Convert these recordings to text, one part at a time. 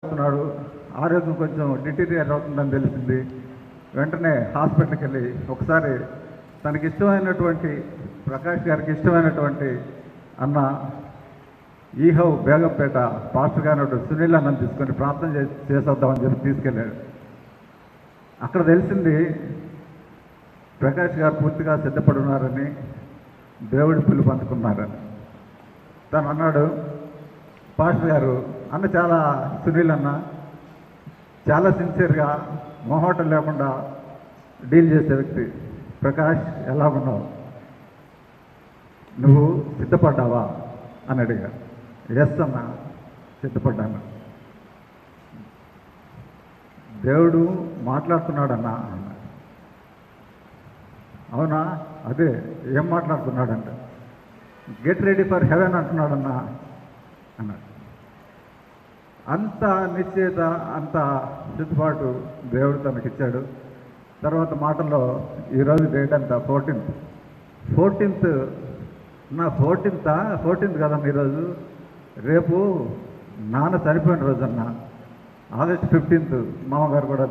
అవుతున్నాడు. ఆరోగ్యం కొంచెం డిటీరియర్ అవుతుందని తెలిసింది. వెంటనే హాస్పిటల్కి వెళ్ళి ఒకసారి తనకి ఇష్టమైనటువంటి ప్రకాష్ గారికి ఇష్టమైనటువంటి అన్న ఈహౌ బేగంపేట పాస్టర్ గారు సునీల్ అన్నని తీసుకొని ప్రార్థన చేసేద్దామని చెప్పి తీసుకెళ్ళాడు. అక్కడ తెలిసింది ప్రకాష్ గారు పూర్తిగా సిద్ధపడి ఉన్నారని, దేవుడి పిలుపు అందుకున్నారని. తను అన్నాడు, పాస్టర్ గారు అన్న చాలా సునీల్ అన్న చాలా సిన్సియర్గా మొహమాటం లేకుండా డీల్ చేసే వ్యక్తి. ప్రకాష్ ఎలా ఉన్నావు, నువ్వు సిద్ధపడ్డావా అని అడిగారు. ఎస్ అన్న, సిద్ధపడ్డాను. దేవుడు మాట్లాడుతున్నాడన్నా అన్న. అవునా, అదే ఏం మాట్లాడుతున్నాడంట. గెట్ రెడీ ఫర్ హెవెన్ అంటున్నాడన్నా అన్నాడు. అంత నిశ్చయత, అంత సిద్ధపాటు దేవుడు తనకిచ్చాడు. తర్వాత మాటల్లో ఈరోజు డేట్ అంతా 14th నా 14th కదన్న ఈరోజు. రేపు నాన్న చనిపోయిన రోజన్న, ఆగస్ట్ 15th మామగారు కూడా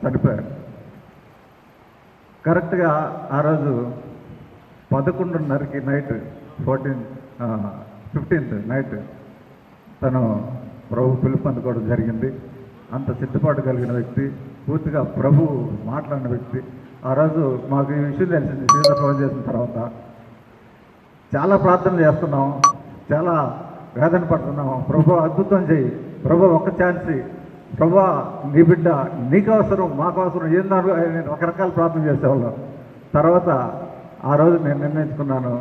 చనిపోయారు. కరెక్ట్గా ఆ రోజు 11:30కి నైట్ 15th నైట్ తను ప్రభు పిలుపు అందుకోవడం జరిగింది. అంత సిద్ధపాటు కలిగిన వ్యక్తి, పూర్తిగా ప్రభు మాట్లాడిన వ్యక్తి. ఆ రోజు మాకు ఈ విషయం తెలిసింది. సీత ఫోన్ చేసిన తర్వాత చాలా ప్రార్థనలు చేస్తున్నాం, చాలా వేదన పడుతున్నాం. ప్రభు అద్భుతం చేయి, ప్రభు ఒక్క ఛాన్స్, ప్రభు నీ బిడ్డ నీకు అవసరం, మాకు అవసరం, ఏందో రకరకాల ప్రార్థన చేసేవాళ్ళం. తర్వాత ఆ రోజు నేను నిర్ణయించుకున్నాను,